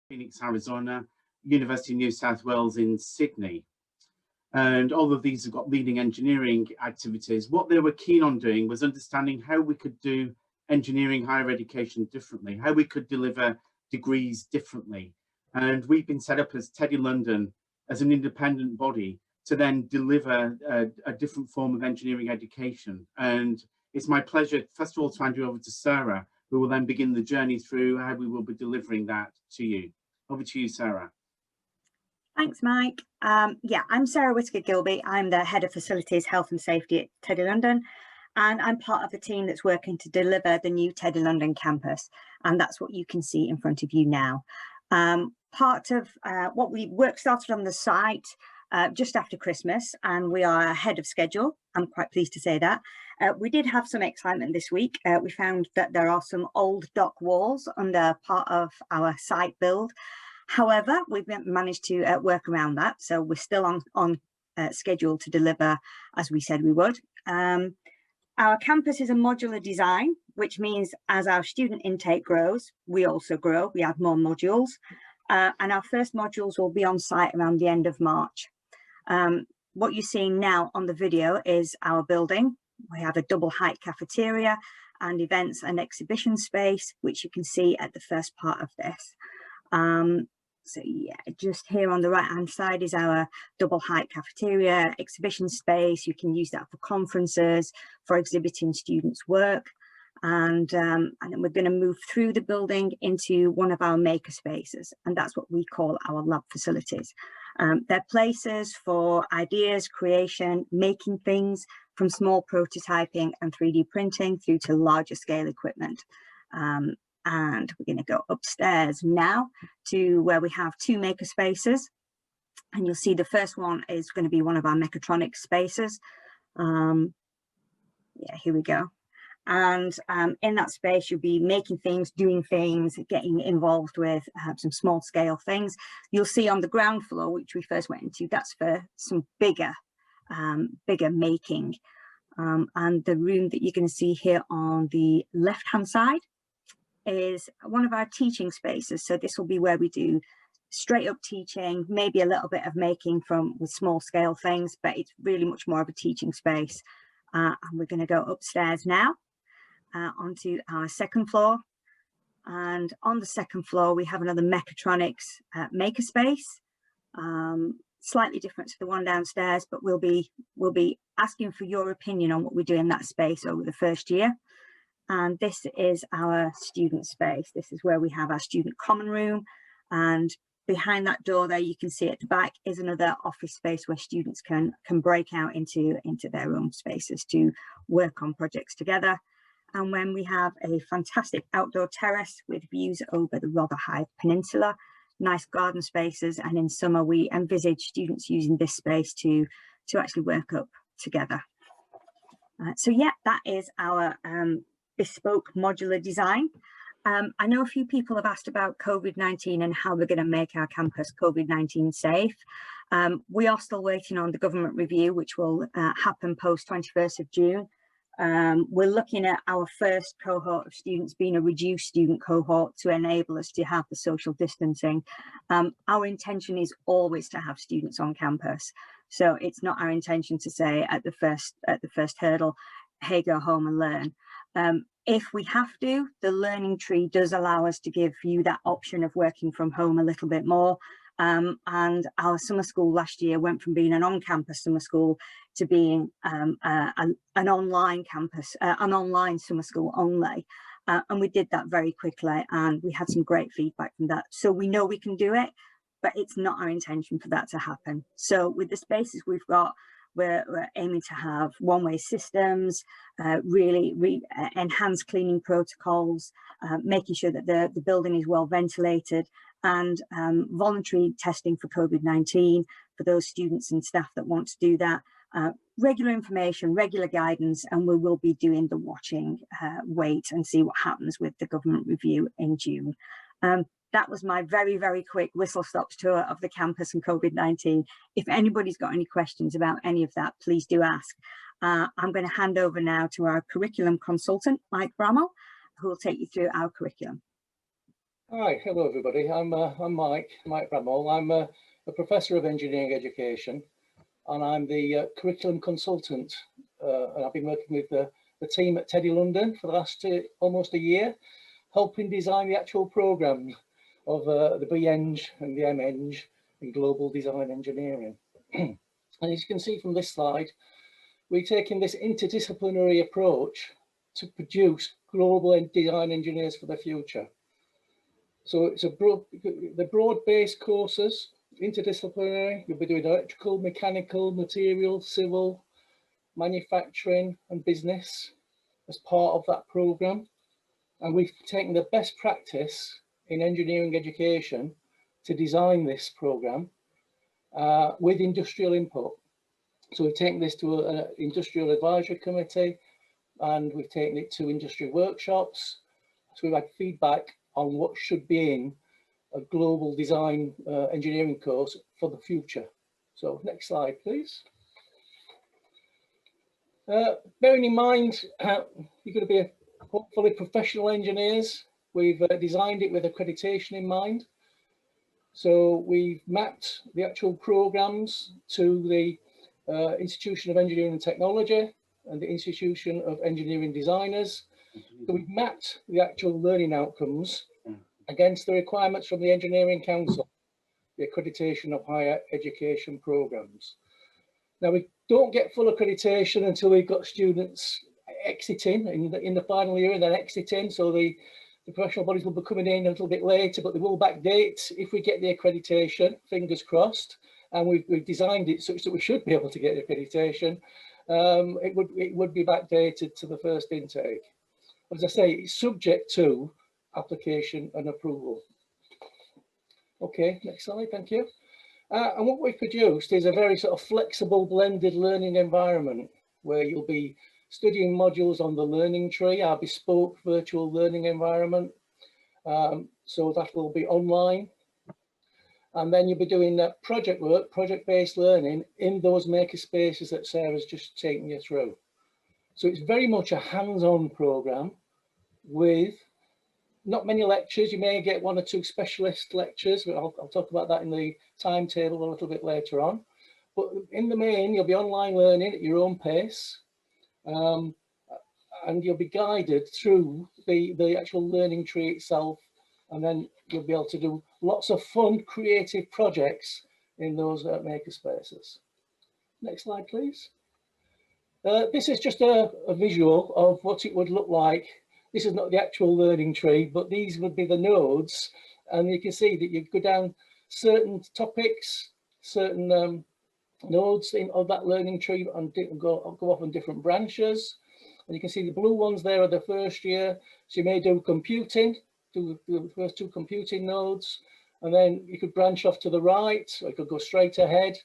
Phoenix, Arizona, University of New South Wales in Sydney. And all of these have got leading engineering activities. What they were keen on doing was understanding how we could do engineering higher education differently, how we could deliver degrees differently. And we've been set up as TEDI-London as an independent body to then deliver a different form of engineering education. And it's my pleasure, first of all, to hand you over to Sarah, who will then begin the journey through how we will be delivering that to you. Over to you, Sarah. Thanks, Mike. Yeah, I'm Sarah Whitaker-Gilby. I'm the Head of Facilities, Health and Safety at TEDI-London, and I'm part of the team that's working to deliver the new TEDI-London campus, and that's what you can see in front of you now. Part of what we work started on the site just after Christmas, and we are ahead of schedule. I'm quite pleased to say that. We did have some excitement this week. We found that there are some old dock walls under part of our site build. However, we've managed to work around that, so we're still on schedule to deliver as we said we would. Our campus is a modular design, which means as our student intake grows, we also grow, we add more modules, and our first modules will be on site around the end of March. What you're seeing now on the video is our building. We have a double height cafeteria and events and exhibition space, which you can see at the first part of this. So yeah, just here on the right hand side is our double height cafeteria, exhibition space. You can use that for conferences, for exhibiting students' work. And then we're going to move through the building into one of our maker spaces, and that's what we call our lab facilities. They're places for ideas, creation, making things, from small prototyping and 3D printing through to larger scale equipment. And we're going to go upstairs now to where we have two maker spaces, and you'll see the first one is going to be one of our mechatronics spaces. Yeah, here we go. And in that space you'll be making things, doing things, getting involved with some small scale things. You'll see on the ground floor, which we first went into, that's for some bigger making. And the room that you're going to see here on the left hand side is one of our teaching spaces. So this will be where we do straight up teaching, maybe a little bit of making with small scale things, but it's really much more of a teaching space. And we're going to go upstairs now onto our second floor. And on the second floor, we have another mechatronics maker space, slightly different to the one downstairs, but we'll be asking for your opinion on what we do in that space over the first year. And this is our student space. This is where we have our student common room, and behind that door there you can see at the back is another office space where students can break out into their own spaces to work on projects together. And when we have a fantastic outdoor terrace with views over the Rotherhithe Peninsula, nice garden spaces, and in summer we envisage students using this space to actually work up together. So yeah, that is our bespoke modular design. I know a few people have asked about COVID-19 and how we're going to make our campus COVID-19 safe. We are still waiting on the government review, which will happen post 21st of June. We're looking at our first cohort of students being a reduced student cohort to enable us to have the social distancing. Our intention is always to have students on campus. So it's not our intention to say at the first hurdle, hey, go home and learn. If we have to, the learning tree does allow us to give you that option of working from home a little bit more. And our summer school last year went from being an on-campus summer school to being an online campus, an online summer school only. And we did that very quickly, and we had some great feedback from that. So we know we can do it, but it's not our intention for that to happen. So with the spaces we've got, we're aiming to have one-way systems, really enhanced cleaning protocols, making sure that the building is well ventilated, and voluntary testing for COVID-19 for those students and staff that want to do that. Regular information, regular guidance, and we will be doing the watching, wait and see what happens with the government review in June. That was my very, very quick whistle-stop tour of the campus and COVID-19. If anybody's got any questions about any of that, please do ask. I'm going to hand over now to our curriculum consultant, Mike Brammel, who will take you through our curriculum. Hi, hello everybody. I'm Mike Brammel. I'm a professor of engineering education, and I'm the curriculum consultant. And I've been working with the team at TEDI-London for the last almost a year, helping design the actual programme of the BEng and the MEng in global design engineering. And as you can see from this slide, we're taking this interdisciplinary approach to produce global design engineers for the future. So it's the broad-based courses, interdisciplinary. You'll be doing electrical, mechanical, material, civil, manufacturing and business as part of that programme. And we've taken the best practice in engineering education to design this programme with industrial input. So we've taken this to an industrial advisory committee, and we've taken it to industry workshops. So we've had feedback on what should be in a global design engineering course for the future. So next slide, please. Bearing in mind, you're going to be hopefully professional engineers. We've designed it with accreditation in mind. So we've mapped the actual programs to the Institution of Engineering and Technology and the Institution of Engineering Designers. So we've mapped the actual learning outcomes against the requirements from the Engineering Council, the accreditation of higher education programs. Now, we don't get full accreditation until we've got students exiting in the final year and then exiting. So the professional bodies will be coming in a little bit later, but they will backdate if we get the accreditation, fingers crossed. And we've designed it such that we should be able to get accreditation. It would be backdated to the first intake. As I say, it's subject to application and approval. Okay, next slide, thank you. And what we've produced is a very sort of flexible blended learning environment where you'll be studying modules on the learning tree, our bespoke virtual learning environment. So that will be online. And then you'll be doing project work, project-based learning in those maker spaces that Sarah's just taken you through. So it's very much a hands-on programme with not many lectures. You may get one or two specialist lectures, but I'll talk about that in the timetable a little bit later on. But in the main, you'll be online learning at your own pace, and you'll be guided through the actual learning tree itself, and then you'll be able to do lots of fun, creative projects in those maker spaces. Next slide, please. This is just a visual of what it would look like. This is not the actual learning tree, but these would be the nodes. And you can see that you go down certain topics, certain nodes of that learning tree and go off on different branches. And you can see the blue ones there are the first year. So you may do computing, do the first two computing nodes, and then you could branch off to the right, or you could go straight ahead.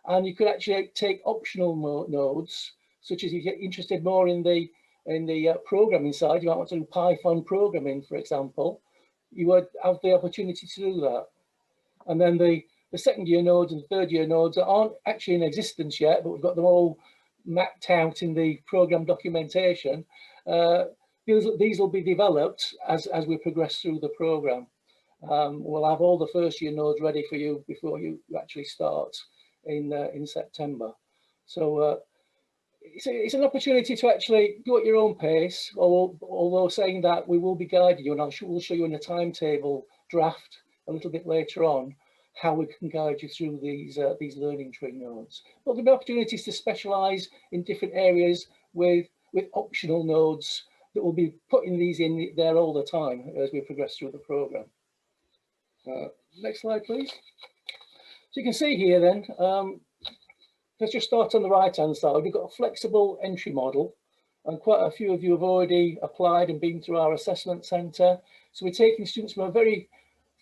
And you could actually take optional nodes, such as you get interested more in the programming side. You might want to do Python programming, for example. You would have the opportunity to do that. And then the second year nodes and third year nodes that aren't actually in existence yet, but we've got them all mapped out in the program documentation. These will be developed as we progress through the program. We'll have all the first year nodes ready for you before you actually start in September. So it's an opportunity to actually go at your own pace, although saying that we will be guiding you, and we'll show you in a timetable draft a little bit later on how we can guide you through these learning tree nodes. But there'll be opportunities to specialise in different areas with optional nodes that will be putting these in there all the time as we progress through the programme. Next slide, please. So you can see here then, let's just start on the right-hand side. We've got a flexible entry model, and quite a few of you have already applied and been through our assessment centre. So we're taking students from a very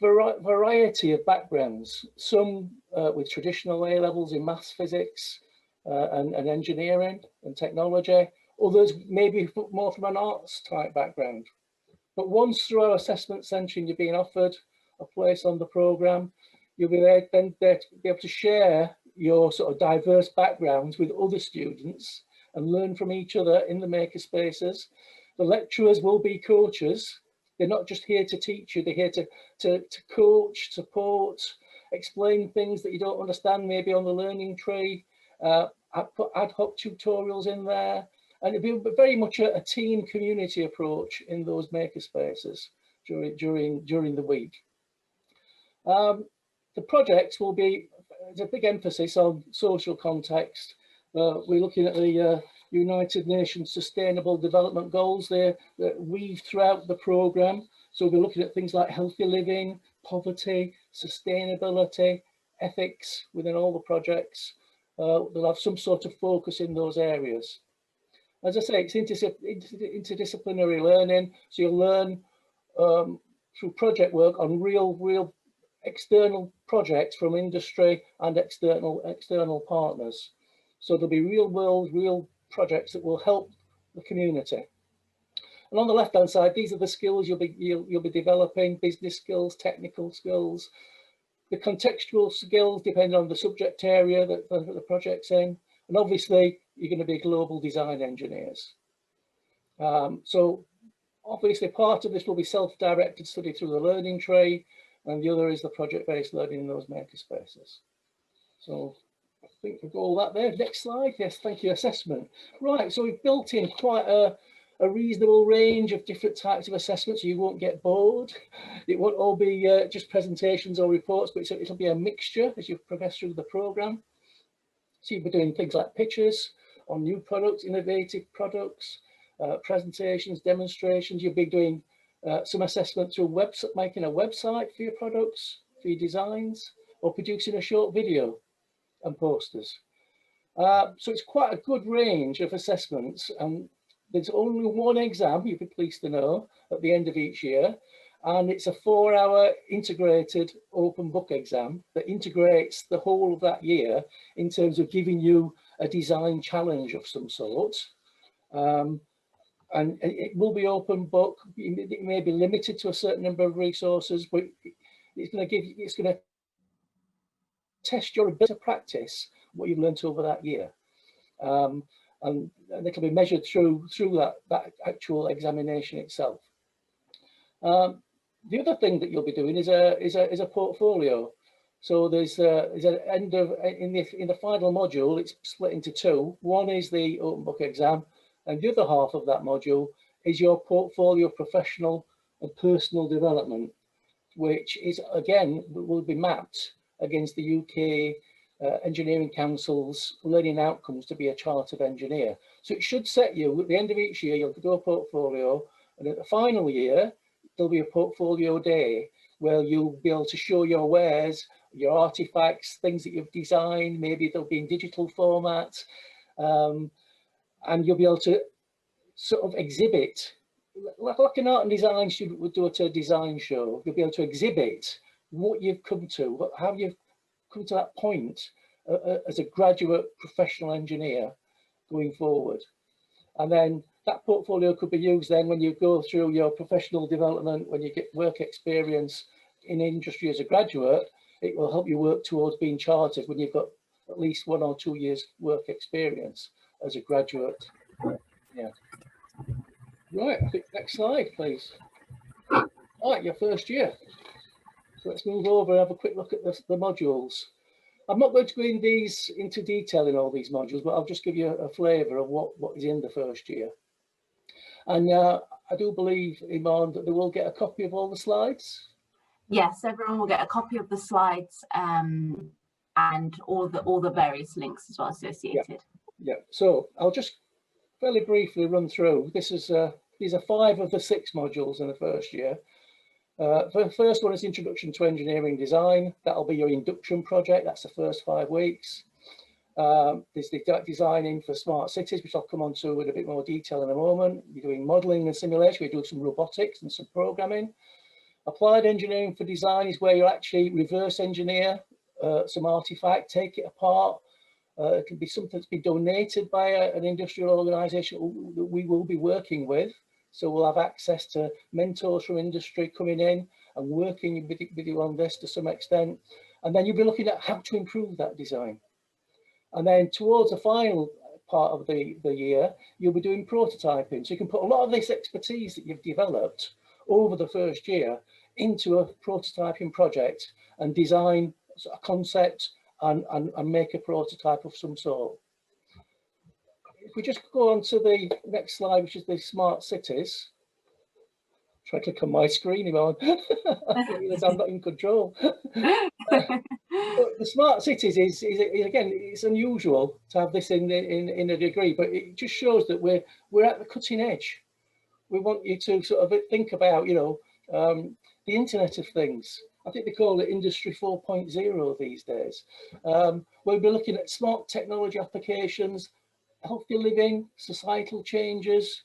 variety of backgrounds, some with traditional A-levels in maths, physics, and engineering and technology. Others maybe more from an arts type background. But once through our assessment centre and you're being offered a place on the programme, you'll be there to be able to share your sort of diverse backgrounds with other students and learn from each other in the maker spaces. The lecturers will be coaches They're not just here to teach you, they're here to coach, support, explain things that you don't understand maybe on the learning tree. I put ad hoc tutorials in there, and it'd be very much a team community approach in those makerspaces during the week. The projects will be, there's a big emphasis on social context. We're looking at the United Nations Sustainable Development Goals there that weave throughout the programme. So we're looking at things like healthy living, poverty, sustainability, ethics within all the projects. They'll have some sort of focus in those areas. As I say, it's interdisciplinary learning, so you'll learn through project work on real external projects from industry and external partners. So there'll be real projects that will help the community. And on the left-hand side, these are the skills you'll be developing: business skills, technical skills, the contextual skills depending on the subject area that the project's in, and obviously you're going to be global design engineers. So obviously part of this will be self-directed study through the learning tree, and the other is the project-based learning in those makerspaces. So I think we've got all that there. Next slide. Yes, thank you. Assessment. Right, so we've built in quite a reasonable range of different types of assessments, so you won't get bored. It won't all be just presentations or reports, but it'll be a mixture as you progress through the programme. So you'll be doing things like pitches on new products, innovative products, presentations, demonstrations. You'll be doing some assessment through making a website for your products, for your designs, or producing a short video and posters. So it's quite a good range of assessments, and there's only one exam, you'll be pleased to know, at the end of each year, and it's a 4-hour integrated open book exam that integrates the whole of that year in terms of giving you a design challenge of some sort. And it will be open book. It may be limited to a certain number of resources, but it's going to test your ability to practice what you've learned over that year. And it'll be measured through that actual examination itself. The other thing that you'll be doing is a portfolio. So there's an end of in the final module. It's split into two. One is the open book exam, and the other half of that module is your portfolio professional and personal development, which is again will be mapped against the UK Engineering Council's learning outcomes to be a chartered engineer. So it should set you, at the end of each year, you'll do a portfolio, and at the final year, there'll be a portfolio day where you'll be able to show your wares, your artifacts, things that you've designed. Maybe they'll be in digital format, and you'll be able to sort of exhibit, like an art and design student would do at a design show. You'll be able to exhibit what you've come to, how you've come to that point as a graduate professional engineer going forward. And then that portfolio could be used then when you go through your professional development, when you get work experience in industry as a graduate. It will help you work towards being chartered when you've got at least 1 or 2 years work experience as a graduate. Yeah. Right, I think next slide, please. All right, your first year. So let's move over and have a quick look at the modules. I'm not going to go into detail in all these modules, but I'll just give you a flavour of what is in the first year. And I do believe, Iman, that they will get a copy of all the slides. Yes, everyone will get a copy of the slides and all the various links as well associated. Yeah. So I'll just fairly briefly run through. These are 5 of the 6 modules in the first year. The first one is Introduction to Engineering Design. That'll be your induction project. That's the first 5 weeks. There's the designing for smart cities, which I'll come on to with a bit more detail in a moment. You're doing modelling and simulation. We do some robotics and some programming. Applied Engineering for Design is where you actually reverse engineer some artifact, take it apart. It can be something that's been donated by an industrial organisation that we will be working with. So we'll have access to mentors from industry coming in and working with you on this to some extent. And then you'll be looking at how to improve that design. And then towards the final part of the year, you'll be doing prototyping. So you can put a lot of this expertise that you've developed over the first year into a prototyping project and design a concept and make a prototype of some sort. If we just go on to the next slide, which is the smart cities. Try to click on my screen, Iman. I realise I'm not in control. But the smart cities is again, it's unusual to have this in a degree, but it just shows that we're at the cutting edge. We want you to sort of think about, you know, the Internet of Things. I think they call it Industry 4.0 these days. We'll be looking at smart technology applications, healthy living, societal changes,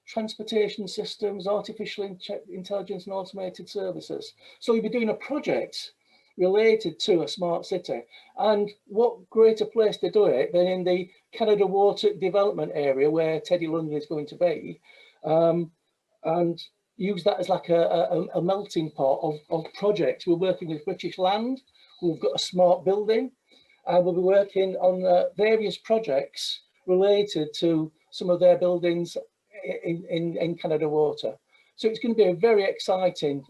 transportation systems, artificial intelligence and automated services. So you'll be doing a project related to a smart city. And what greater place to do it than in the Canada Water development area where TEDI-London is going to be, and use that as like a melting pot of projects. We're working with British Land, who've got a smart building, and we'll be working on various projects related to some of their buildings in Canada Water. So it's going to be a very exciting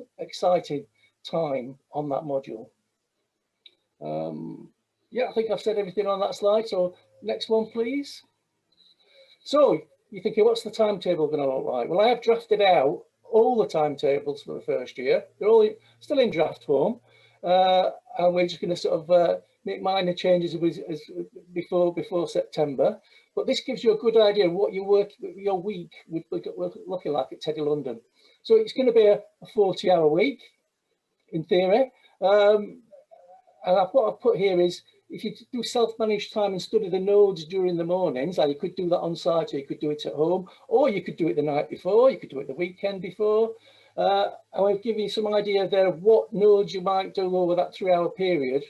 time on that module. Yeah, I think I've said everything on that slide. So next one, please. So you're thinking, what's the timetable going to look like? Well, I have drafted out all the timetables for the first year. They're all still in draft form, and we're just going to sort of make minor changes as before September. But this gives you a good idea of what your week would look looking like at TEDI-London. So it's going to be a 40-hour week in theory. And what I've put here is, if you do self-managed time and study the nodes during the mornings, like you could do that on site, or you could do it at home, or you could do it the night before, you could do it the weekend before. I'll give you some idea there of what nodes you might do over that 3-hour period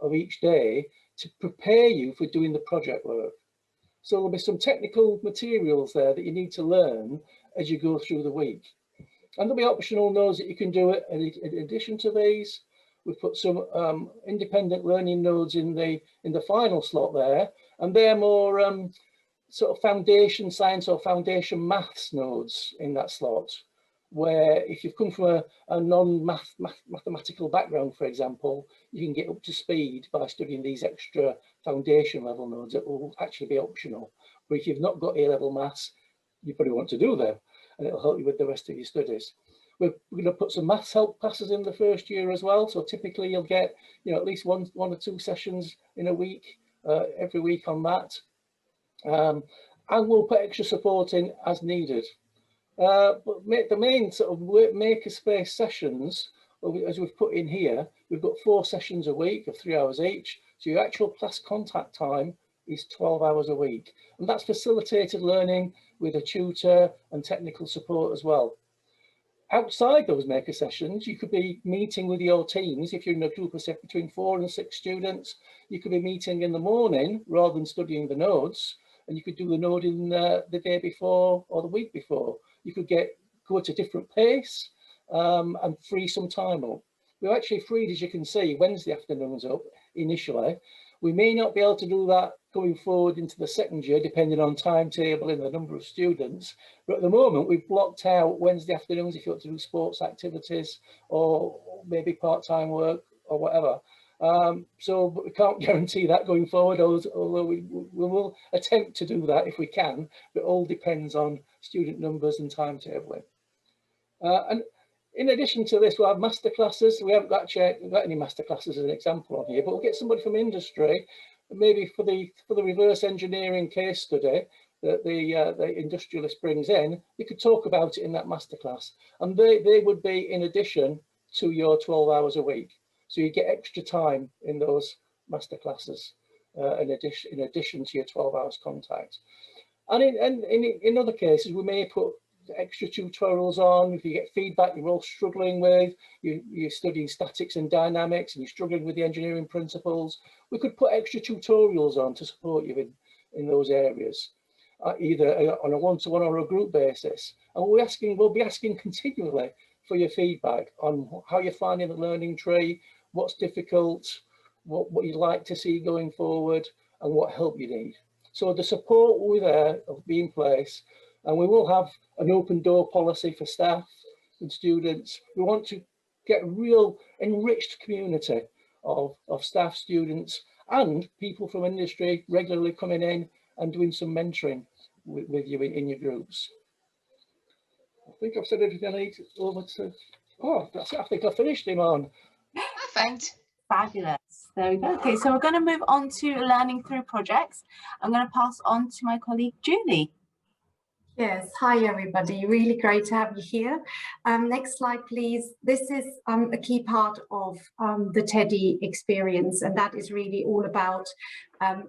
of each day to prepare you for doing the project work. So there'll be some technical materials there that you need to learn as you go through the week. And there'll be optional nodes that you can do it in addition to these. We've put some independent learning nodes in the final slot there, and they're more sort of foundation science or foundation maths nodes in that slot, where if you've come from a non-mathematical background, for example, you can get up to speed by studying these extra foundation level nodes that will actually be optional. But if you've not got A-level maths, you probably want to do them, and it'll help you with the rest of your studies. We're going to put some maths help classes in the first year as well. So typically you'll get, you know, at least one or two sessions in a week, every week on that. And we'll put extra support in as needed. But the main sort of makerspace sessions, as we've put in here, we've got 4 sessions a week of 3 hours each. So your actual class contact time is 12 hours a week. And that's facilitated learning with a tutor and technical support as well. Outside those maker sessions, you could be meeting with your teams. If you're in a group of between 4 and 6 students, you could be meeting in the morning rather than studying the nodes, and you could do the node in the day before or the week before. You could go at a different pace and free some time up. We've actually freed, as you can see, Wednesday afternoons up initially. We may not be able to do that going forward into the second year, depending on timetable and the number of students. But at the moment, we've blocked out Wednesday afternoons if you want to do sports activities or maybe part-time work or whatever. But we can't guarantee that going forward, although we will attempt to do that if we can. But it all depends on student numbers and timetabling. And in addition to this, we'll have masterclasses. We haven't actually got any masterclasses as an example on here, but we'll get somebody from industry, maybe for the reverse engineering case study that the industrialist brings in. You could talk about it in that masterclass, and they would be in addition to your 12 hours a week. So you get extra time in those masterclasses in addition to your 12 hours contact. And in other cases, we may put extra tutorials on. If you get feedback you're all struggling with, you're studying statics and dynamics and you're struggling with the engineering principles, we could put extra tutorials on to support you in those areas, either on a one-to-one or a group basis. And we'll be asking continually for your feedback on how you're finding the learning tree, what's difficult, what you'd like to see going forward, and what help you need. So the support will be there, will be in place, and we will have an open door policy for staff with students. We want to get a real enriched community of staff, students, and people from industry regularly coming in and doing some mentoring with you in your groups. I think I've said everything I need. Over to, oh, that's it. I think I finished him on. Perfect. Fabulous. There we go. Okay, so we're going to move on to learning through projects. I'm going to pass on to my colleague Julie. Yes, hi everybody, really great to have you here. Next slide please. This is a key part of the TEDI experience, and that is really all about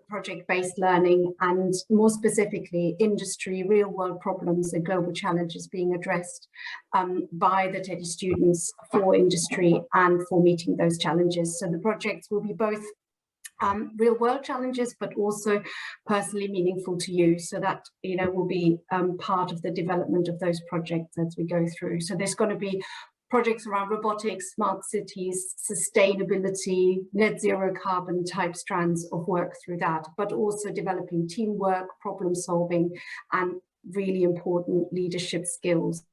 project-based learning, and more specifically industry, real-world problems and global challenges being addressed by the TEDI students for industry and for meeting those challenges. So the projects will be both real world challenges, but also personally meaningful to you. So that, you know, will be part of the development of those projects as we go through. So there's going to be projects around robotics, smart cities, sustainability, net zero carbon type strands of work through that, but also developing teamwork, problem solving, and really important leadership skills,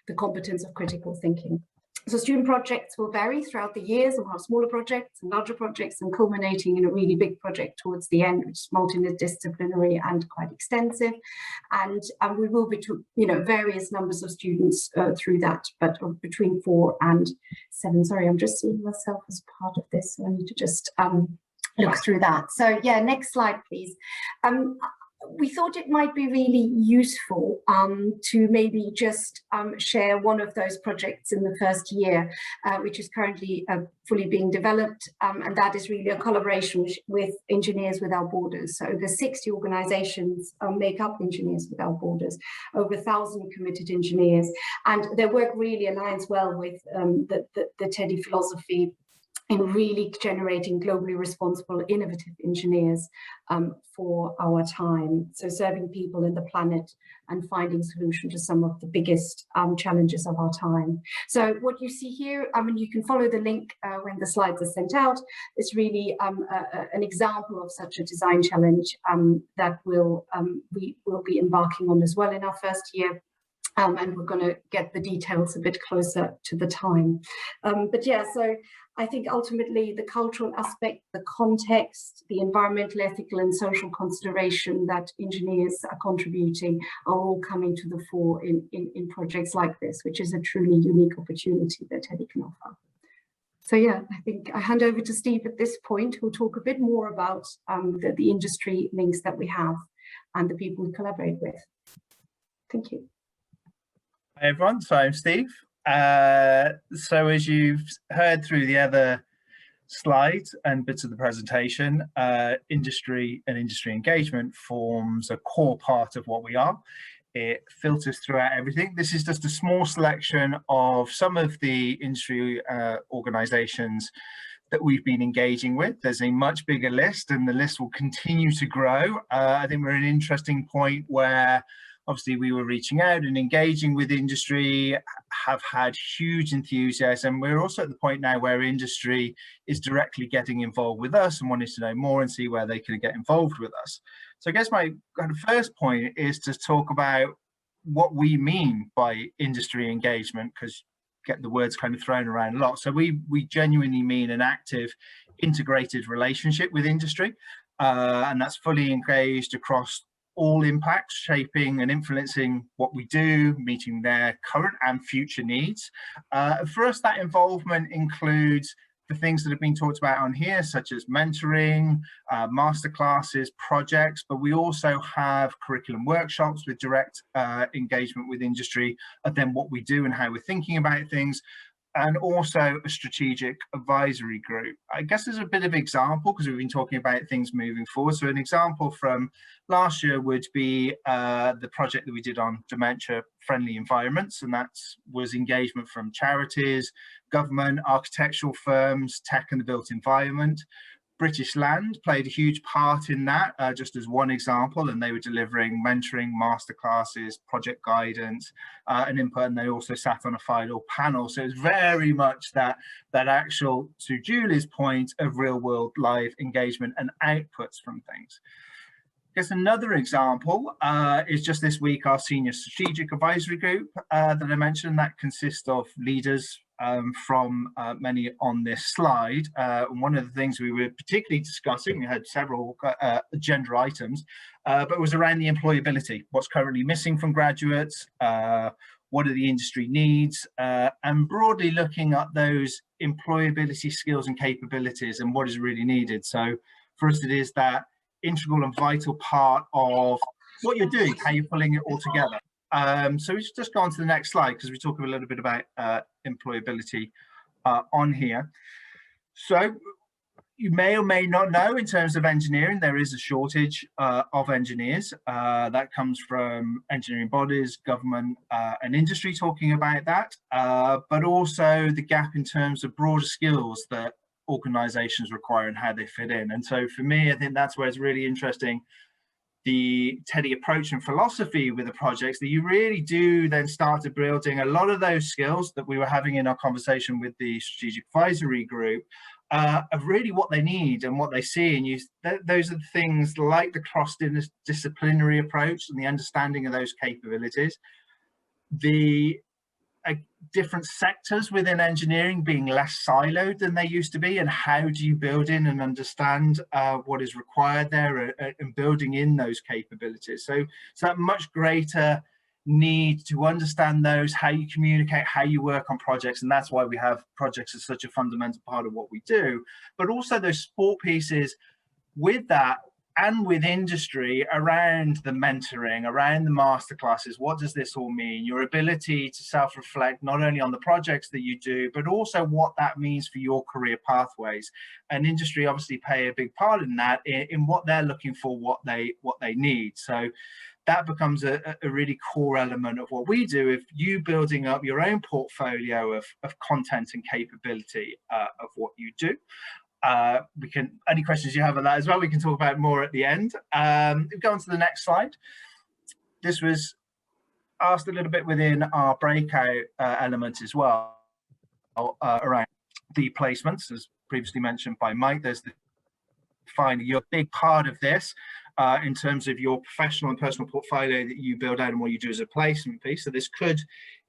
the competence of critical thinking. So student projects will vary throughout the years. We'll have smaller projects and larger projects, and culminating in a really big project towards the end, which is multidisciplinary and quite extensive. And we will be, you know, various numbers of students through that, but between 4 and 7. Sorry, I'm just seeing myself as part of this, so I need to just look through that. So yeah, next slide, please. We thought it might be really useful to maybe just share one of those projects in the first year, which is currently fully being developed, and that is really a collaboration with Engineers Without Borders. So over 60 organizations make up Engineers Without Borders, over 1,000 committed engineers, and their work really aligns well with the TEDI philosophy in really generating globally responsible, innovative engineers for our time. So serving people and the planet and finding solutions to some of the biggest challenges of our time. So what you see here, I mean, you can follow the link when the slides are sent out. It's really an example of such a design challenge that we will be embarking on as well in our first year. And we're going to get the details a bit closer to the time. But yeah, so I think ultimately the cultural aspect, the context, the environmental, ethical and social consideration that engineers are contributing are all coming to the fore in projects like this, which is a truly unique opportunity that TEDI can offer. So yeah, I think I hand over to Steve at this point, who'll talk a bit more about the industry links that we have and the people we collaborate with. Thank you. Hi everyone, so I'm Steve. So as you've heard through the other slides and bits of the presentation, industry and industry engagement forms a core part of what we are. It filters throughout everything. This is just a small selection of some of the industry organisations that we've been engaging with. There's a much bigger list, and the list will continue to grow. I think we're at an interesting point where obviously we were reaching out and engaging with industry, have had huge enthusiasm. We're also at the point now where industry is directly getting involved with us and wanting to know more and see where they can get involved with us. So I guess my kind of first point is to talk about what we mean by industry engagement, because get the words kind of thrown around a lot. So we genuinely mean an active, integrated relationship with industry, and that's fully engaged across all impacts, shaping and influencing what we do, meeting their current and future needs. For us, that involvement includes the things that have been talked about on here, such as mentoring, masterclasses, projects, but we also have curriculum workshops with direct engagement with industry of then what we do and how we're thinking about things, and also a strategic advisory group. I guess as a bit of example, because we've been talking about things moving forward. So an example from last year would be the project that we did on dementia-friendly environments, and that was engagement from charities, government, architectural firms, tech and the built environment. British Land played a huge part in that, just as one example, and they were delivering mentoring, masterclasses, project guidance, and input, and they also sat on a final panel. So it's very much that actual, to Julie's point, of real world live engagement and outputs from things. guess another example is just this week our senior strategic advisory group that I mentioned, that consists of leaders from many on this slide. And one of the things we were particularly discussing, we had several agenda items, but it was around the employability, what's currently missing from graduates, what are the industry needs, and broadly looking at those employability skills and capabilities and what is really needed. So for us, it is that integral and vital part of what you're doing, how you're pulling it all together. So we should just go on to the next slide because we talk a little bit about employability on here. So you may or may not know, in terms of engineering, there is a shortage of engineers. That comes from engineering bodies, government and industry talking about that, but also the gap in terms of broader skills that organizations require and how they fit in. And so for me, I think that's where it's really interesting, the TEDI approach and philosophy with the projects, that you really do then start to building a lot of those skills that we were having in our conversation with the strategic advisory group, of really what they need and what they see. And those are the things like the cross-disciplinary approach and the understanding of those capabilities, the different sectors within engineering being less siloed than they used to be, and how do you build in and understand what is required there, and building in those capabilities. So that much greater need to understand those, how you communicate, how you work on projects, and that's why we have projects as such a fundamental part of what we do. But also those support pieces with that and with industry around the mentoring, around the masterclasses. What does this all mean? Your ability to self-reflect not only on the projects that you do, but also what that means for your career pathways. And industry obviously play a big part in that, in what they're looking for, what they need. So that becomes a really core element of what we do. If you building up your own portfolio of content and capability of what you do. We can, any questions you have on that as well, we can talk about more at the end. Go on to the next slide. This was asked a little bit within our breakout element as well, around the placements, as previously mentioned by Mike. There's the finding your big part of this in terms of your professional and personal portfolio that you build out and what you do as a placement piece. So this could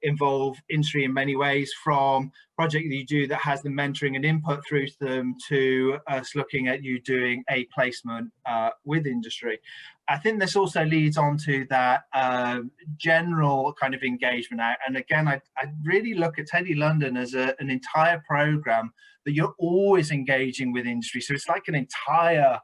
involve industry in many ways, from project that you do that has the mentoring and input through to them, to us looking at you doing a placement with industry. I think this also leads on to that general kind of engagement out. And again, I really look at TEDI-London as an entire program that you're always engaging with industry. So it's like an entire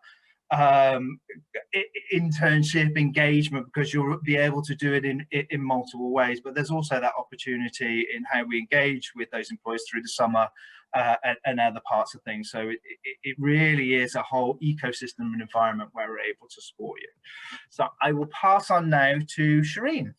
internship engagement, because you'll be able to do it in multiple ways. But there's also that opportunity in how we engage with those employees through the summer and other parts of things. So it really is a whole ecosystem and environment where we're able to support you. So I will pass on now to Shireen.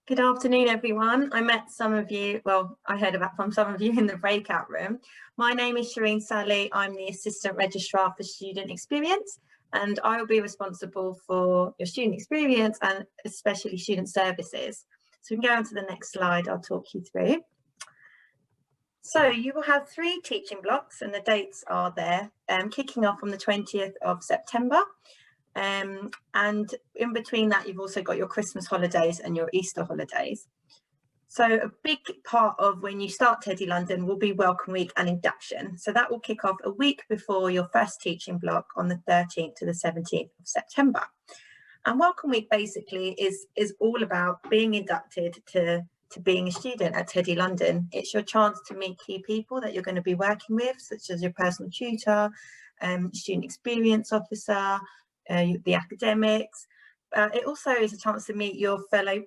Good afternoon, everyone. I met some of you, well, I heard about from some of you in the breakout room. My name is Shireen Sally. I'm the Assistant Registrar for Student Experience, and I will be responsible for your student experience and especially student services. So we can go on to the next slide, I'll talk you through. So you will have 3 teaching blocks, and the dates are there, kicking off on the 20th of September. And in between that, you've also got your Christmas holidays and your Easter holidays. So a big part of when you start TEDI-London will be Welcome Week and induction. So that will kick off a week before your first teaching block on the 13th to the 17th of September. And Welcome Week basically is all about being inducted to being a student at TEDI-London. It's your chance to meet key people that you're going to be working with, such as your personal tutor, student experience officer, the academics. It also is a chance to meet your fellow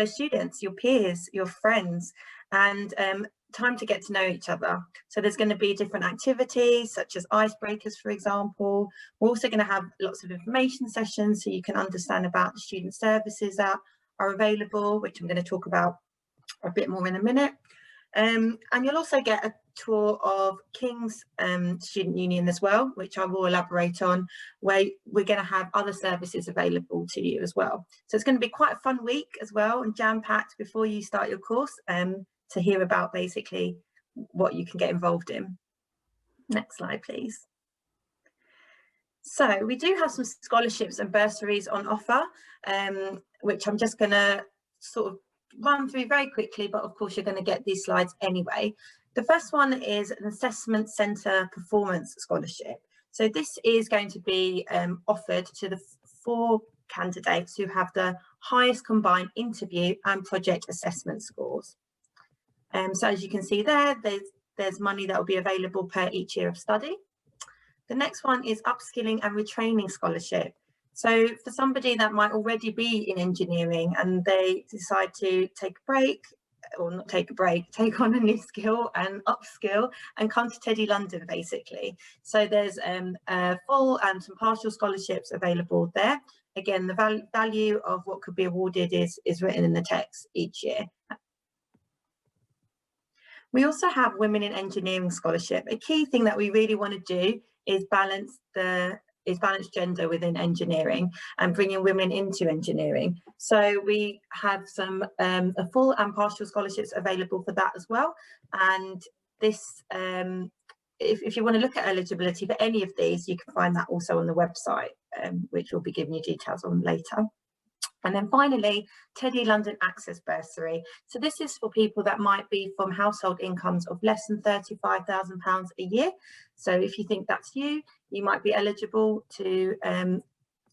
students, your peers, your friends, and time to get to know each other. So there's going to be different activities such as icebreakers, for example. We're also going to have lots of information sessions so you can understand about the student services that are available, which I'm going to talk about a bit more in a minute. And you'll also get a tour of King's Student Union as well, which I will elaborate on, where we're going to have other services available to you as well. So it's going to be quite a fun week as well, and jam-packed before you start your course, to hear about basically what you can get involved in. Next slide, please. So we do have some scholarships and bursaries on offer, which I'm just going to sort of run through very quickly, but of course you're going to get these slides anyway. The first one is an Assessment Centre Performance Scholarship. So this is going to be offered to the 4 candidates who have the highest combined interview and project assessment scores. So as you can see there, there's money that will be available per each year of study. The next one is Upskilling and Retraining Scholarship. So for somebody that might already be in engineering and they decide to take a break, or not take a break, take on a new skill and upskill and come to TEDI-London basically. So there's full and some partial scholarships available there. Again, the value of what could be awarded is written in the text each year. We also have Women in Engineering Scholarship. A key thing that we really want to do is balance gender within engineering and bringing women into engineering. So we have some a full and partial scholarships available for that as well. And this, if you want to look at eligibility for any of these, you can find that also on the website, which we'll be giving you details on later. And then finally, TEDI-London Access Bursary. So this is for people that might be from household incomes of less than £35,000 a year. So if you think that's you, you might be eligible to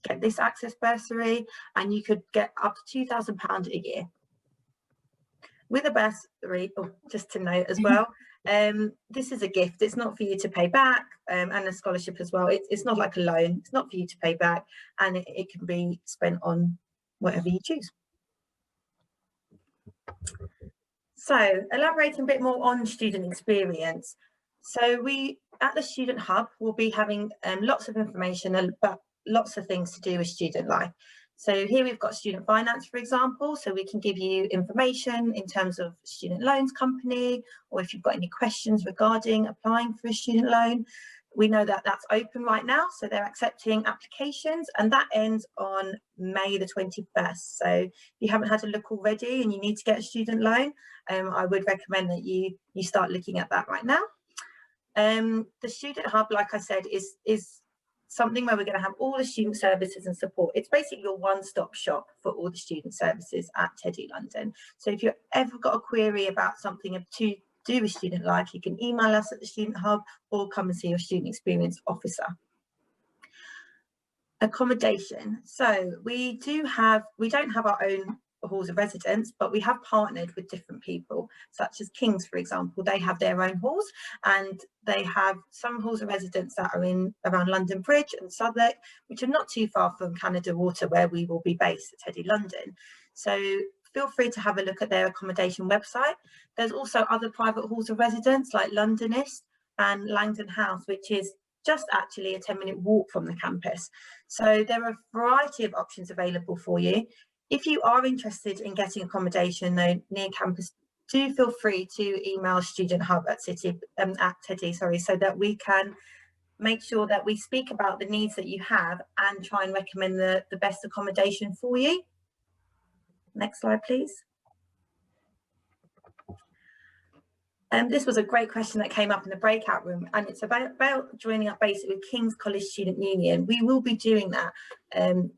get this access bursary, and you could get up to £2,000 a year. With a bursary, just to note as well, this is a gift. It's not for you to pay back, and a scholarship as well. It's not like a loan. It's not for you to pay back, and it can be spent on whatever you choose. So elaborating a bit more on student experience. So we at the Student Hub will be having lots of information about lots of things to do with student life. So here we've got student finance, for example, so we can give you information in terms of student loans company, or if you've got any questions regarding applying for a student loan. We know that that's open right now, so they're accepting applications, and that ends on May the 21st. So if you haven't had a look already and you need to get a student loan, I would recommend that you start looking at that right now. The Student Hub, like I said, is something where we're going to have all the student services and support. It's basically your one-stop shop for all the student services at TEDI-London. So if you've ever got a query about something to do with student life, you can email us at the Student Hub or come and see your student experience officer. Accommodation. So we don't have our own halls of residence, but we have partnered with different people, such as King's, for example. They have their own halls, and they have some halls of residence that are around London Bridge and Southwark, which are not too far from Canada Water, where we will be based at TEDI-London. So feel free to have a look at their accommodation website. There's also other private halls of residence like Londonist and Langdon House, which is just actually a 10-minute walk from the campus. So there are a variety of options available for you. If you are interested in getting accommodation though near campus, do feel free to email Student Hub at TEDI, so that we can make sure that we speak about the needs that you have and try and recommend the best accommodation for you. Next slide, please. This was a great question that came up in the breakout room, and it's about joining up basically with King's College Student Union. We will be doing that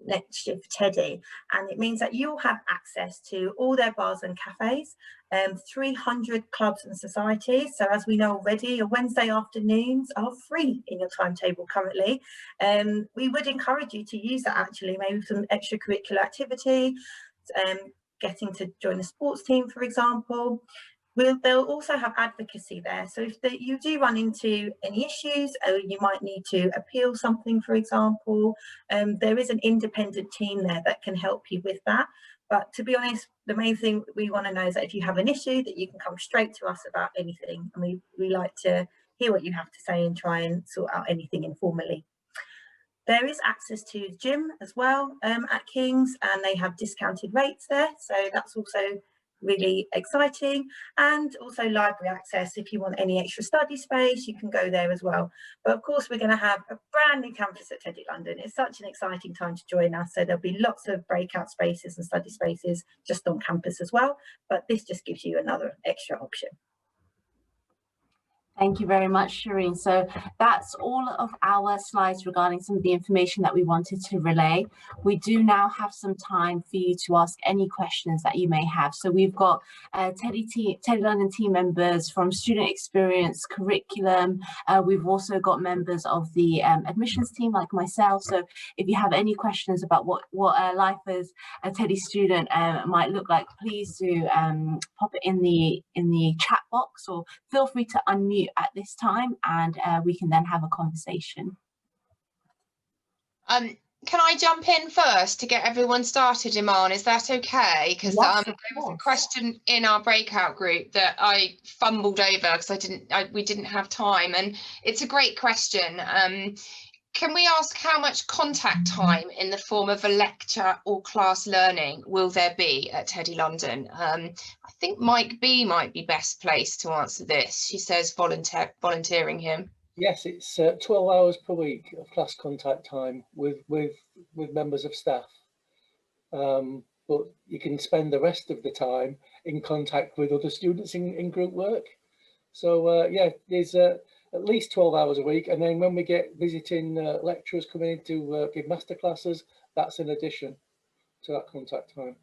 next year for TEDI, and it means that you'll have access to all their bars and cafes, 300 clubs and societies. So as we know already, your Wednesday afternoons are free in your timetable currently. We would encourage you to use that, actually, maybe some extracurricular activity, getting to join a sports team, for example. They'll also have advocacy there. So if you do run into any issues, or you might need to appeal something, for example, there is an independent team there that can help you with that. But to be honest, the main thing we want to know is that if you have an issue, that you can come straight to us about anything. And we like to hear what you have to say and try and sort out anything informally. There is access to the gym as well at King's, and they have discounted rates there. So that's also really exciting. And also library access. If you want any extra study space, you can go there as well. But of course, we're going to have a brand new campus at TEDI-London. It's such an exciting time to join us. So there'll be lots of breakout spaces and study spaces just on campus as well. But this just gives you another extra option. Thank you very much, Shireen. So that's all of our slides regarding some of the information that we wanted to relay. We do now have some time for you to ask any questions that you may have. So we've got TEDI-London team members from student experience, curriculum. We've also got members of the admissions team like myself. So if you have any questions about what life as a TEDI student might look like, please do pop it in the chat box, or feel free to unmute at this time, and we can then have a conversation. Can I jump in first to get everyone started, Iman? Is that okay? Because Yes, there was a question in our breakout group that I fumbled over because we didn't have time, and it's a great question. Can we ask how much contact time in the form of a lecture or class learning will there be at TEDI-London? I think Mike B might be best placed to answer this. She says volunteering him. Yes, it's 12 hours per week of class contact time with members of staff. But you can spend the rest of the time in contact with other students in group work. So yeah, there's at least 12 hours a week. And then when we get visiting lecturers coming in to give master classes, that's in addition to that contact time.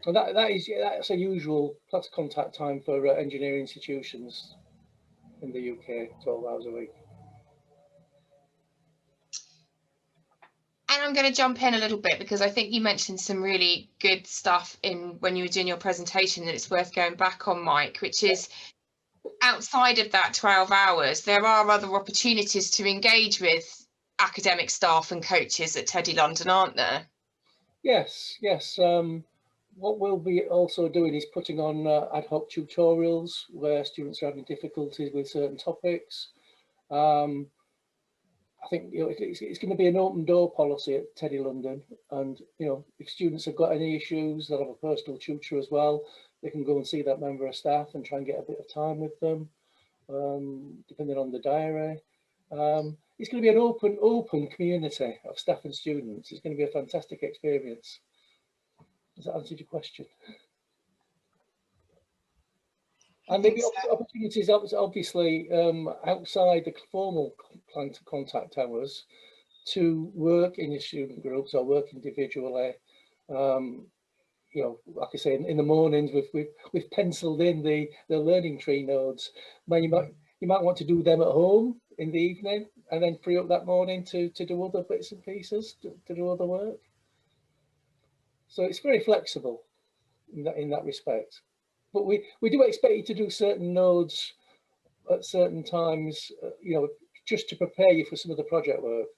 And that's a usual class contact time for engineering institutions in the UK, 12 hours a week. And I'm going to jump in a little bit because I think you mentioned some really good stuff when you were doing your presentation that it's worth going back on, Mike, which is outside of that 12 hours, there are other opportunities to engage with academic staff and coaches at TEDI-London, aren't there? Yes, yes. What we'll be also doing is putting on ad hoc tutorials where students are having difficulties with certain topics. I think it's going to be an open door policy at TEDI-London, and if students have got any issues, they'll have a personal tutor as well. They can go and see that member of staff and try and get a bit of time with them, depending on the diary. It's going to be an open community of staff and students. It's going to be a fantastic experience. Does that answer your question? And maybe opportunities, obviously, outside the formal contact hours, to work in your student groups or work individually. Like I say, in the mornings, we've penciled in the learning tree nodes. You might want to do them at home in the evening, and then free up that morning to do other bits and pieces, to do other work. So it's very flexible in that respect. But we do expect you to do certain nodes at certain times, just to prepare you for some of the project work.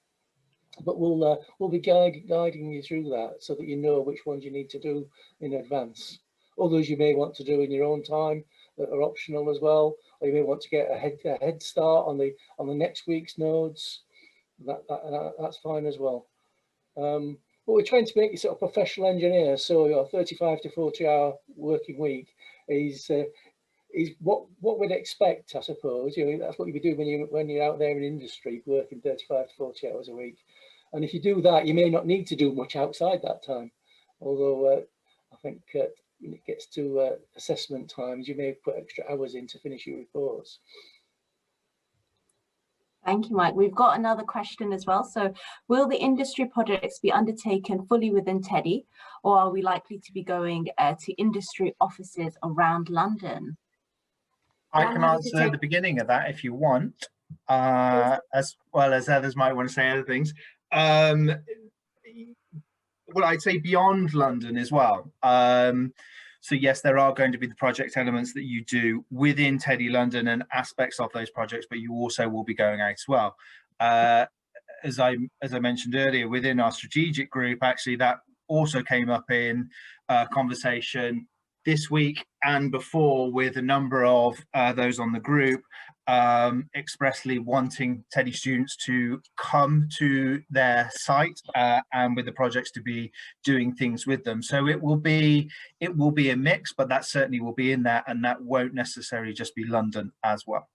But we'll be guiding you through that so that you know which ones you need to do in advance. Others you may want to do in your own time that are optional as well, or you may want to get a head start on the next week's nodes. That's fine as well. But we're trying to make you sort of professional engineers, so your 35 to 40 hour working week is what we'd expect, I suppose. That's what you'd be doing when you're out there in industry, working 35 to 40 hours a week. And if you do that, you may not need to do much outside that time. Although I think when it gets to assessment times, you may put extra hours in to finish your reports. Thank you, Mike. We've got another question as well. So, will the industry projects be undertaken fully within TEDI, or are we likely to be going to industry offices around London? I can answer the beginning of that if you want, as well as others might want to say other things. Well, I'd say beyond London as well. So yes, there are going to be the project elements that you do within TEDI-London and aspects of those projects, but you also will be going out as well. As I mentioned earlier, within our strategic group, actually that also came up in conversation this week and before, with a number of those on the group expressly wanting TEDI students to come to their site and with the projects to be doing things with them. So it will be a mix, but that certainly will be in there, and that won't necessarily just be London as well.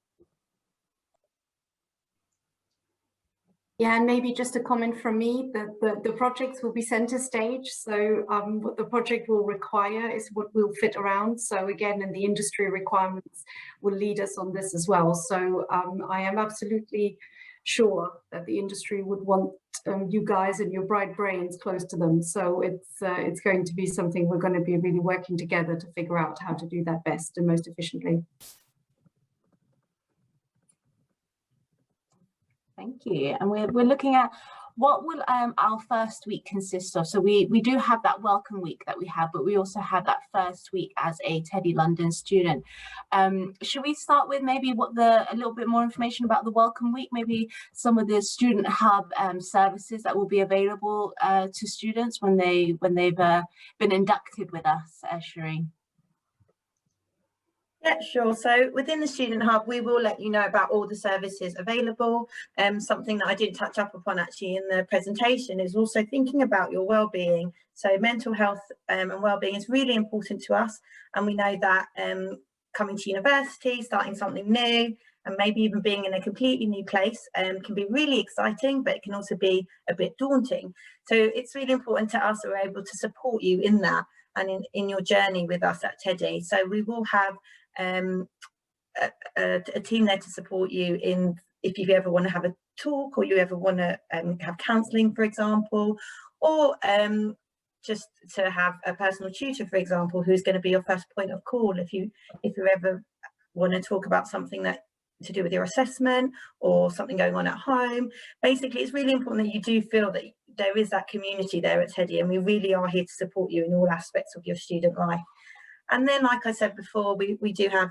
Yeah, and maybe just a comment from me that the projects will be center stage. So what the project will require is what will fit around. So again, and the industry requirements will lead us on this as well. So I am absolutely sure that the industry would want you guys and your bright brains close to them. So it's going to be something we're going to be really working together to figure out how to do that best and most efficiently. Thank you. And we're looking at what will our first week consist of. So we do have that welcome week that we have, but we also have that first week as a TEDI-London student. Should we start with maybe a little bit more information about the welcome week, maybe some of the student hub services that will be available to students when they've been inducted with us, Shireen? Yeah, sure. So within the Student Hub, we will let you know about all the services available. Something that I didn't touch up upon actually in the presentation is also thinking about your well-being. So mental health and well-being is really important to us. And we know that coming to university, starting something new, and maybe even being in a completely new place can be really exciting, but it can also be a bit daunting. So it's really important to us that we're able to support you in that and in your journey with us at TEDI. So we will have a team there to support you in if you ever want to have a talk, or you ever want to have counselling, for example, or just to have a personal tutor, for example, who's going to be your first point of call if you ever want to talk about something that to do with your assessment or something going on at home. Basically, it's really important that you do feel that there is that community there at TEDI, and we really are here to support you in all aspects of your student life. And then, like I said before, we do have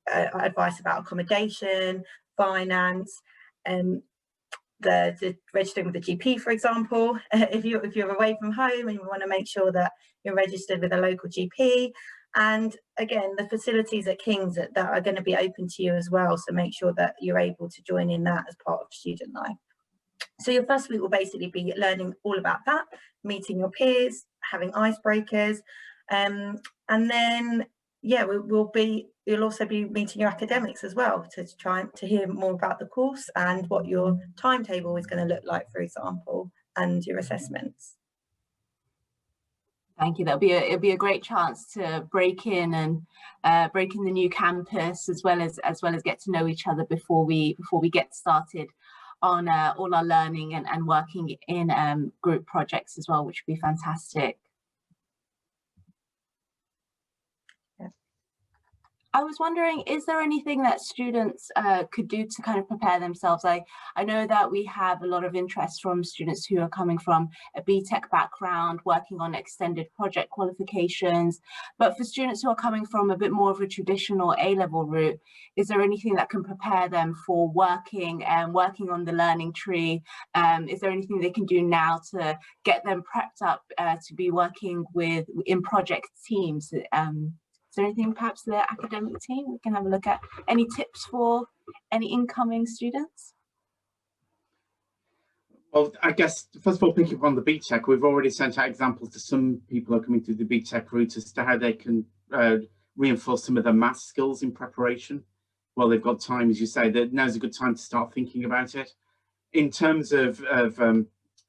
advice about accommodation, finance, the registering with the GP, for example. If you're away from home and you want to make sure that you're registered with a local GP. And again, the facilities at King's that are going to be open to you as well. So make sure that you're able to join in that as part of student life. So your first week will basically be learning all about that, meeting your peers, having icebreakers. And then, yeah, you'll also be meeting your academics as well to try to hear more about the course and what your timetable is going to look like, for example, and your assessments. Thank you. It'll be a great chance to break in and break in the new campus, as well as get to know each other before we get started on all our learning and working in group projects as well, which would be fantastic. I was wondering, is there anything that students could do to kind of prepare themselves? I know that we have a lot of interest from students who are coming from a BTEC background, working on extended project qualifications, but for students who are coming from a bit more of a traditional A-level route, is there anything that can prepare them for working on the learning tree? Is there anything they can do now to get them prepped up to be working in project teams? Is there anything perhaps the academic team we can have a look at? Any tips for any incoming students? Well, I guess, first of all, picking up on the BTEC, we've already sent out examples to some people who are coming through the BTEC route as to how they can reinforce some of their math skills in preparation. Well, they've got time, as you say, that now's a good time to start thinking about it. In terms of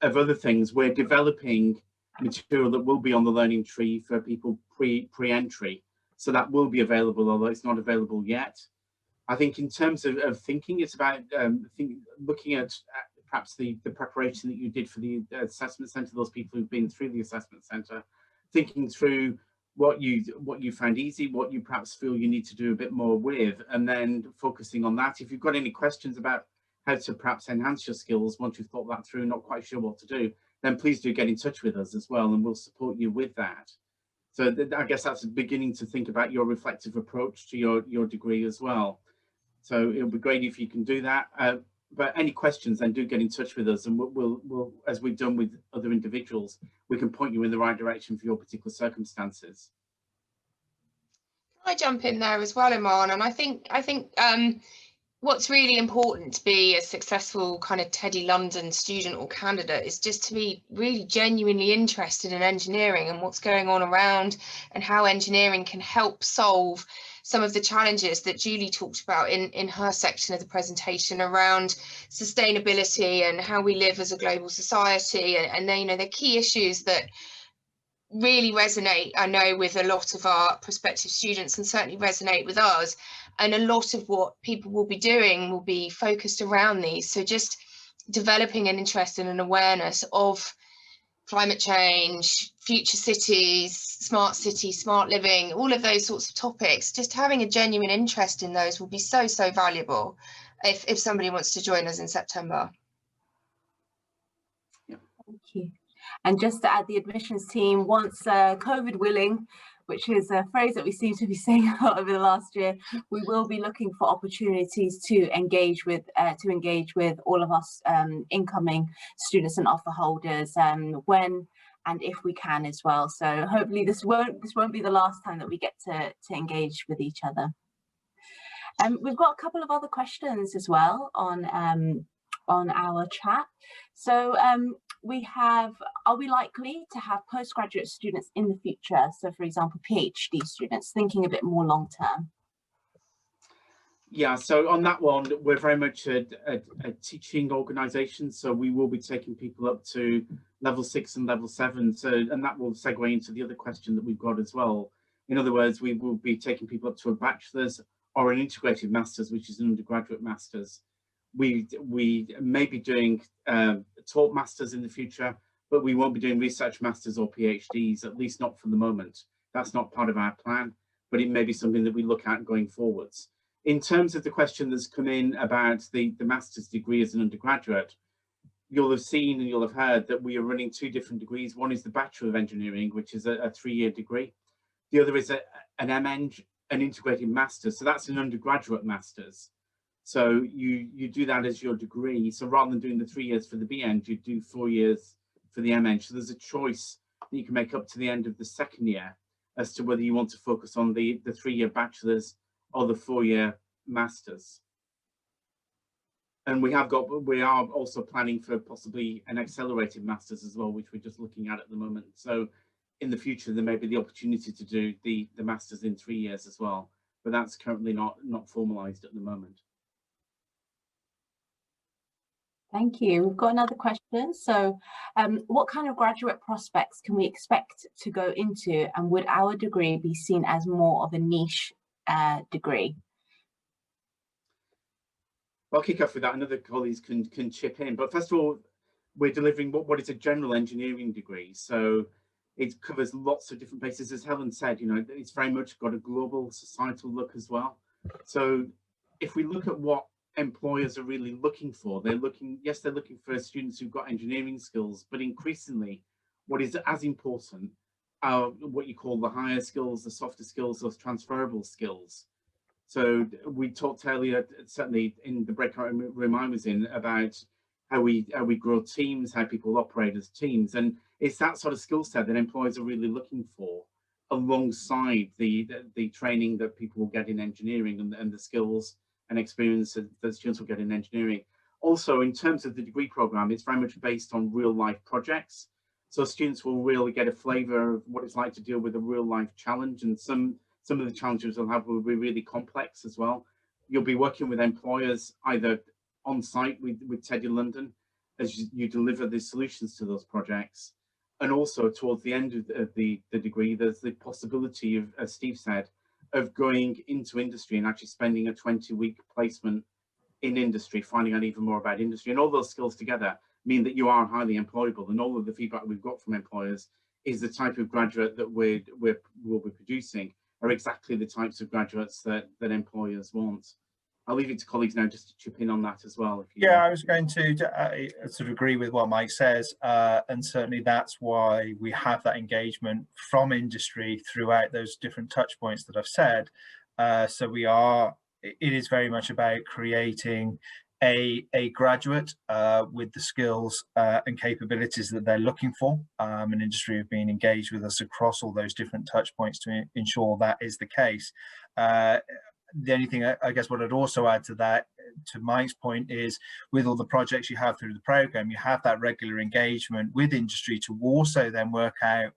other things, we're developing material that will be on the learning tree for people pre-entry. So that will be available, although it's not available yet. I think in terms of thinking, it's about looking at perhaps the preparation that you did for the assessment centre, those people who've been through the assessment centre, thinking through what you found easy, what you perhaps feel you need to do a bit more with, and then focusing on that. If you've got any questions about how to perhaps enhance your skills once you've thought that through, not quite sure what to do, then please do get in touch with us as well, and we'll support you with that. So I guess that's beginning to think about your reflective approach to your degree as well. So it'll be great if you can do that. But any questions, then do get in touch with us, and we'll, as we've done with other individuals, we can point you in the right direction for your particular circumstances. Can I jump in there as well, Iman? And I think what's really important to be a successful kind of TEDI-London student or candidate is just to be really genuinely interested in engineering and what's going on around, and how engineering can help solve some of the challenges that Julie talked about in her section of the presentation around sustainability and how we live as a global society. And they, you know, they're key issues that really resonate, I know, with a lot of our prospective students, and certainly resonate with us. And a lot of what people will be doing will be focused around these. So just developing an interest and an awareness of climate change, future cities, smart living, all of those sorts of topics, just having a genuine interest in those will be so valuable if somebody wants to join us in September. Thank you. And just to add, the admissions team, once COVID willing, which is a phrase that we seem to be saying a lot over the last year, we will be looking for opportunities to engage with all of us incoming students and offer holders when and if we can as well. So hopefully this won't be the last time that we get to engage with each other. We've got a couple of other questions as well on our chat. So we have, are we likely to have postgraduate students in the future? So for example, PhD students, thinking a bit more long term. Yeah, so on that one, we're very much a teaching organisation, so we will be taking people up to level 6 and level 7. So, and that will segue into the other question that we've got as well. In other words, we will be taking people up to a bachelor's or an integrated master's, which is an undergraduate master's. We may be doing taught masters in the future, but we won't be doing research masters or PhDs, at least not for the moment. That's not part of our plan, but it may be something that we look at going forwards. In terms of the question that's come in about the master's degree as an undergraduate, you'll have seen and you'll have heard that we are running 2 different degrees. One is the Bachelor of Engineering, which is a 3-year degree. The other is an MEng, an integrated master's. So that's an undergraduate master's. So you do that as your degree. So rather than doing the 3 years for the BEng, you do 4 years for the MEng. So there's a choice that you can make up to the end of the 2nd year as to whether you want to focus on the 3-year bachelor's or the 4-year masters. And we are also planning for possibly an accelerated masters as well, which we're just looking at the moment. So in the future, there may be the opportunity to do the masters in 3 years as well, but that's currently not formalized at the moment. Thank you. We've got another question. So what kind of graduate prospects can we expect to go into, and would our degree be seen as more of a niche degree? I'll kick off with that, and other colleagues can chip in. But first of all, we're delivering what is a general engineering degree. So it covers lots of different places. As Helen said, you know, it's very much got a global societal look as well. So if we look at what employers are really looking for, they're looking for students who've got engineering skills, but increasingly what is as important are what you call the higher skills, the softer skills, those transferable skills. So we talked earlier, certainly in the breakout room I was in, about how we grow teams, how people operate as teams, and it's that sort of skill set that employers are really looking for, alongside the training that people will get in engineering and the skills and experience that students will get in engineering. Also, in terms of the degree program, it's very much based on real life projects. So students will really get a flavour of what it's like to deal with a real life challenge, and some of the challenges they'll have will be really complex as well. You'll be working with employers either on site with TEDI-London as you deliver the solutions to those projects. And also towards the end of the degree, there's the possibility of, as Steve said, of going into industry and actually spending a 20-week placement in industry, finding out even more about industry. And all those skills together mean that you are highly employable. And all of the feedback we've got from employers is the type of graduate that we'll be producing are exactly the types of graduates that employers want. I'll leave it to colleagues now just to chip in on that as well. If you yeah, I was going to sort of agree with what Mike says, and certainly that's why we have that engagement from industry throughout those different touch points that I've said. So it is very much about creating a graduate with the skills and capabilities that they're looking for. And industry have been engaged with us across all those different touch points to ensure that is the case. The only thing I guess what I'd also add to that, to Mike's point, is with all the projects you have through the program, you have that regular engagement with industry to also then work out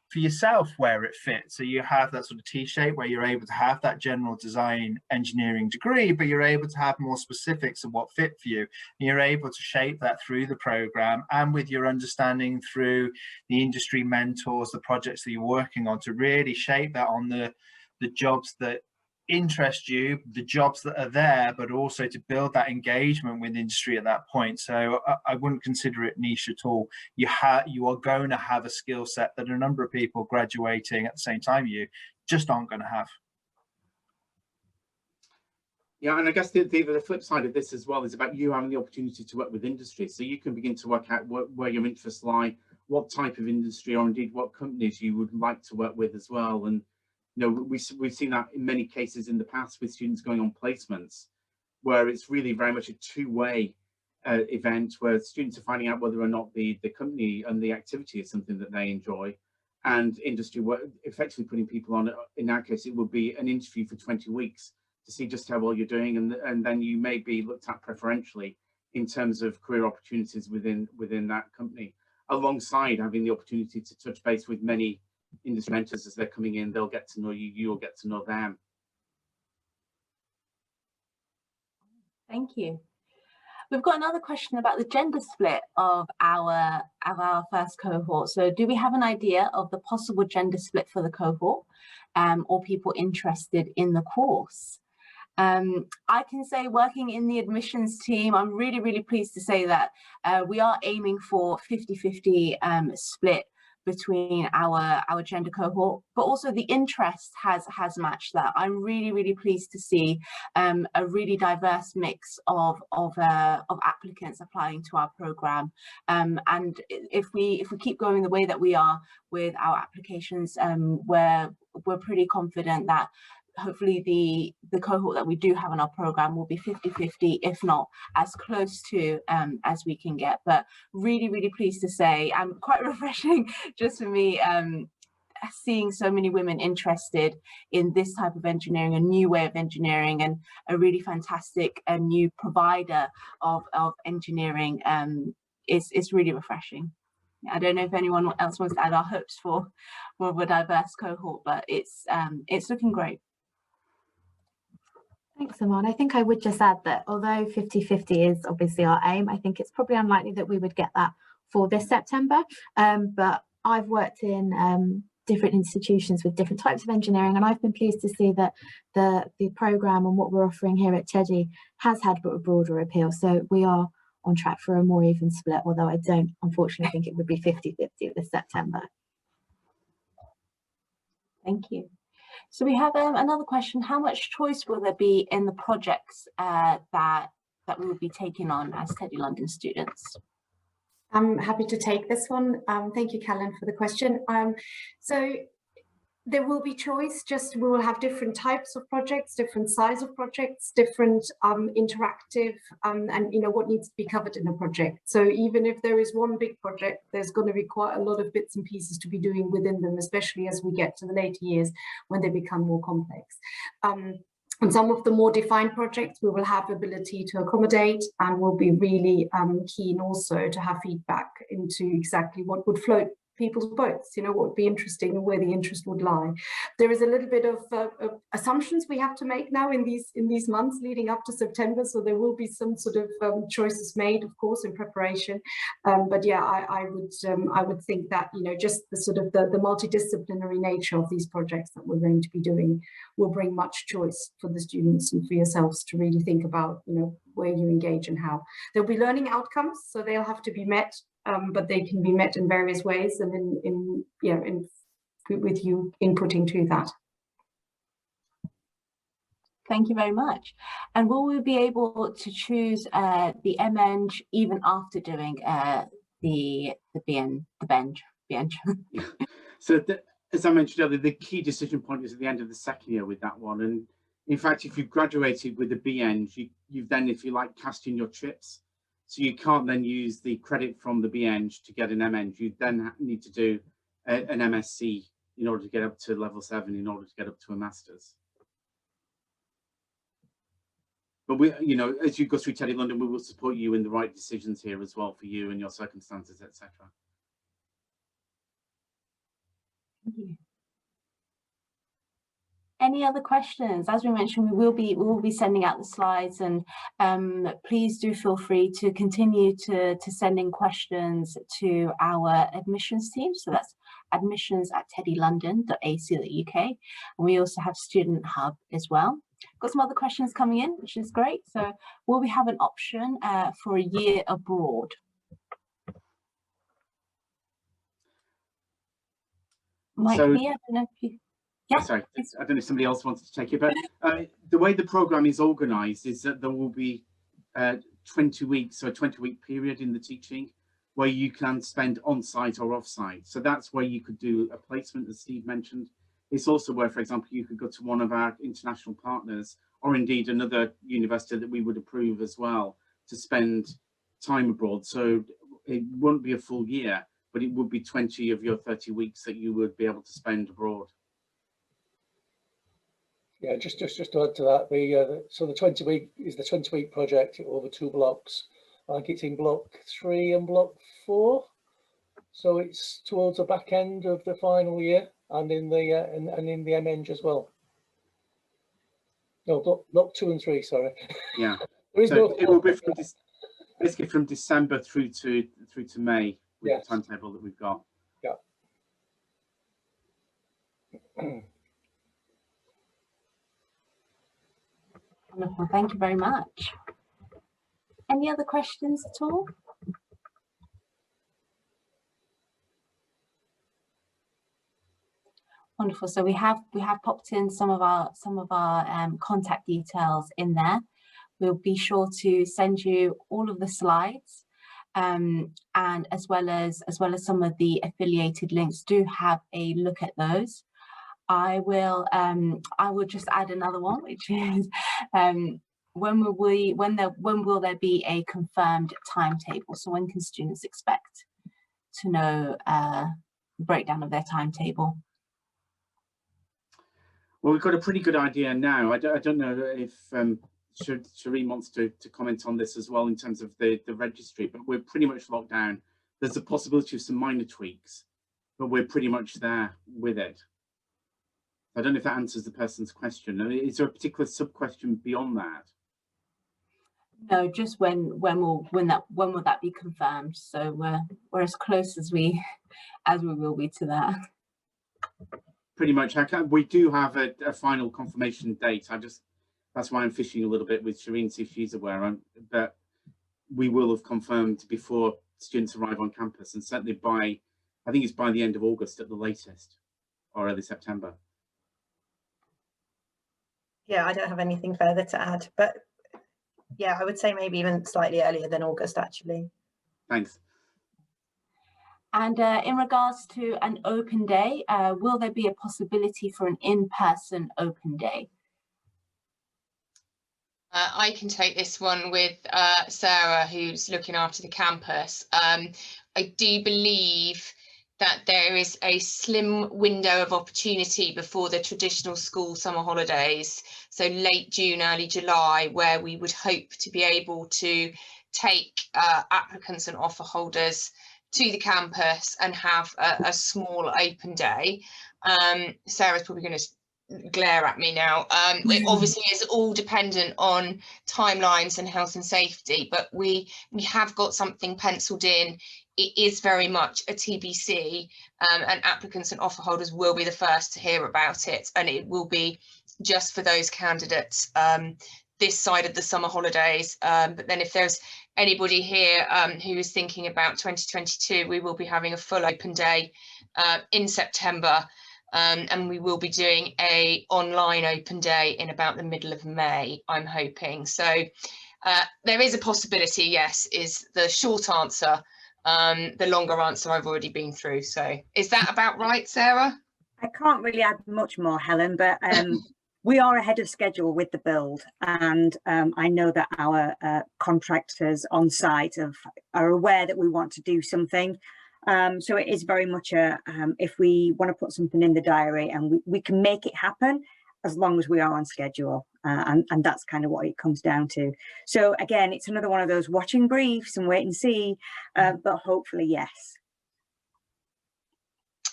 for yourself where it fits. So you have that sort of T-shape where you're able to have that general design engineering degree, but you're able to have more specifics of what fit for you. And you're able to shape that through the program and with your understanding through the industry mentors, the projects that you're working on, to really shape that on the jobs that interest you, the jobs that are there, but also to build that engagement with industry at that point. So I wouldn't consider it niche at all. You are going to have a skill set that a number of people graduating at the same time you just aren't going to have. Yeah, and I guess the flip side of this as well is about you having the opportunity to work with industry, so you can begin to work out where your interests lie, what type of industry, or indeed what companies you would like to work with as well. And you know, we've seen that in many cases in the past with students going on placements, where it's really very much a two-way event, where students are finding out whether or not the company and the activity is something that they enjoy, and industry work, effectively putting people on. In our case, it would be an interview for 20 weeks to see just how well you're doing, and then you may be looked at preferentially in terms of career opportunities within that company, alongside having the opportunity to touch base with many industry mentors as they're coming in. They'll get to know you, you'll get to know them. Thank you. We've got another question about the gender split of our first cohort. So do we have an idea of the possible gender split for the cohort, or people interested in the course? I can say, working in the admissions team, I'm really pleased to say that we are aiming for 50-50 split between our gender cohort, but also the interest has matched that. I'm really pleased to see a really diverse mix of applicants applying to our program, and if we keep going the way that we are with our applications, we're pretty confident that hopefully the cohort that we do have in our program will be 50-50, if not as close to as we can get. But really pleased to say, and quite refreshing just for me, seeing so many women interested in this type of engineering, a new way of engineering, and a really fantastic new provider of engineering. Is really refreshing. I don't know if anyone else wants to add our hopes for a diverse cohort, but it's looking great. Thanks, Aman. I think I would just add that although 50-50 is obviously our aim, I think it's probably unlikely that we would get that for this September. But I've worked in different institutions with different types of engineering, and I've been pleased to see that the programme and what we're offering here at TEDI has had a broader appeal. So we are on track for a more even split, although I don't unfortunately think it would be 50-50 this September. Thank you. So we have another question. How much choice will there be in the projects that we will be taking on as TEDI-London students? I'm happy to take this one. Thank you, Callan, for the question. So there will be choice, just we will have different types of projects, different size of projects, different interactive, and you know what needs to be covered in a project. So even if there is one big project, there's going to be quite a lot of bits and pieces to be doing within them, especially as we get to the later years when they become more complex. On some of the more defined projects, we will have ability to accommodate, and we'll be really keen also to have feedback into exactly what would float people's boats, you know, what would be interesting and where the interest would lie. There is a little bit of assumptions we have to make now in these months leading up to September, so there will be some sort of choices made, of course, in preparation. But yeah, I would think that, you know, just the sort of the multidisciplinary nature of these projects that we're going to be doing will bring much choice for the students and for yourselves to really think about, you know, where you engage and how. There'll be learning outcomes, so they'll have to be met. But they can be met in various ways, and with you inputting to that. Thank you very much. And will we be able to choose the MEng even after doing the bench? So as I mentioned earlier, the key decision point is at the end of the second year with that one. And in fact, if you've graduated with a BEng, you've then, if you like, cast in your chips. So you can't then use the credit from the BEng to get an MEng. You then need to do an MSc in order to get up to level 7, in order to get up to a master's. But we, you know, as you go through TEDI-London, we will support you in the right decisions here as well for you and your circumstances, etc. Thank you. Any other questions? As we mentioned, we will be sending out the slides, and please do feel free to continue to send in questions to our admissions team. So that's admissions@tedilondon.ac.uk, and we also have Student Hub as well. Got some other questions coming in, which is great. So will we have an option for a year abroad? Mike, So, I don't know if you... Yeah. Sorry, I don't know if somebody else wanted to take it, but the way the programme is organised is that there will be 20 weeks, so a 20-week period in the teaching where you can spend on-site or off-site. So that's where you could do a placement, as Steve mentioned. It's also where, for example, you could go to one of our international partners, or indeed another university that we would approve as well, to spend time abroad. So it won't be a full year, but it would be 20 of your 30 weeks that you would be able to spend abroad. Yeah, just to add to that, so the 20-week is the 20-week project over 2 blocks. I think it's in block 3 and block 4, so it's towards the back end of the final year, and in the and in the MEng as well. No, block 2 and 3. Sorry. Yeah. There is so no it will be from basically from December through to May with yes. the timetable that we've got. Yeah. Wonderful, thank you very much. Any other questions at all? Wonderful. So we have popped in some of our contact details in there. We'll be sure to send you all of the slides, and as well as some of the affiliated links. Do have a look at those. I will just add another one, which is when will there be a confirmed timetable? So when can students expect to know the breakdown of their timetable? Well, we've got a pretty good idea now. I don't know if Shireen wants to comment on this as well in terms of the registry, but we're pretty much locked down. There's a possibility of some minor tweaks, but we're pretty much there with it. I don't know if that answers the person's question. I mean, is there a particular sub-question beyond that? No, just when will that be confirmed? So we're as close as we will be to that. Pretty much. We do have a final confirmation date. That's why I'm fishing a little bit with Shireen, see if she's aware. But we will have confirmed before students arrive on campus, and certainly I think it's by the end of August at the latest, or early September. Yeah, I don't have anything further to add, but yeah, I would say maybe even slightly earlier than August, actually. Thanks. And in regards to an open day, will there be a possibility for an in-person open day? I can take this one with Sarah, who's looking after the campus. I do believe that there is a slim window of opportunity before the traditional school summer holidays, so late June, early July, where we would hope to be able to take applicants and offer holders to the campus and have a small open day. Sarah's probably going to glare at me now. It obviously is all dependent on timelines and health and safety, but we have got something penciled in. It is very much a TBC, and applicants and offer holders will be the first to hear about it, and it will be just for those candidates this side of the summer holidays. But then if there's anybody here who is thinking about 2022, we will be having a full open day in September, and we will be doing a online open day in about the middle of May, I'm hoping. So there is a possibility, yes, is the short answer. The longer answer I've already been through. So is that about right, Sarah? I can't really add much more, Helen, but we are ahead of schedule with the build, and I know that our contractors on site are aware that we want to do something. So it is very much if we want to put something in the diary and we can make it happen, as long as we are on schedule. And that's kind of what it comes down to. So again, it's another one of those watching briefs and wait and see, but hopefully, yes.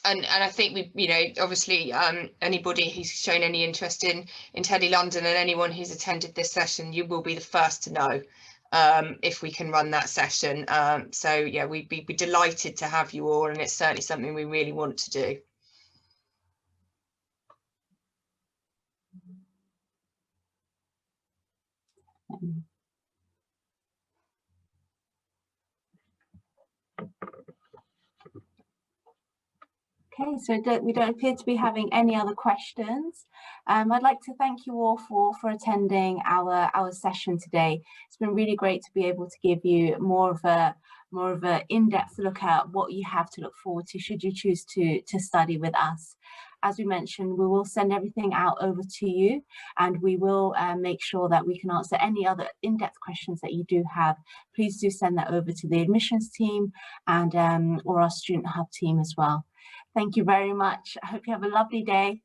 And I think we, you know, obviously anybody who's shown any interest in TEDI-London and anyone who's attended this session, you will be the first to know if we can run that session. So yeah, we'd be delighted to have you all, and it's certainly something we really want to do. Okay, so we don't appear to be having any other questions. I'd like to thank you all for attending our session today. It's been really great to be able to give you more of a in-depth look at what you have to look forward to should you choose to study with us. As we mentioned, we will send everything out over to you, and we will make sure that we can answer any other in-depth questions that you do have. Please do send that over to the admissions team and or our student hub team as well. Thank you very much. I hope you have a lovely day.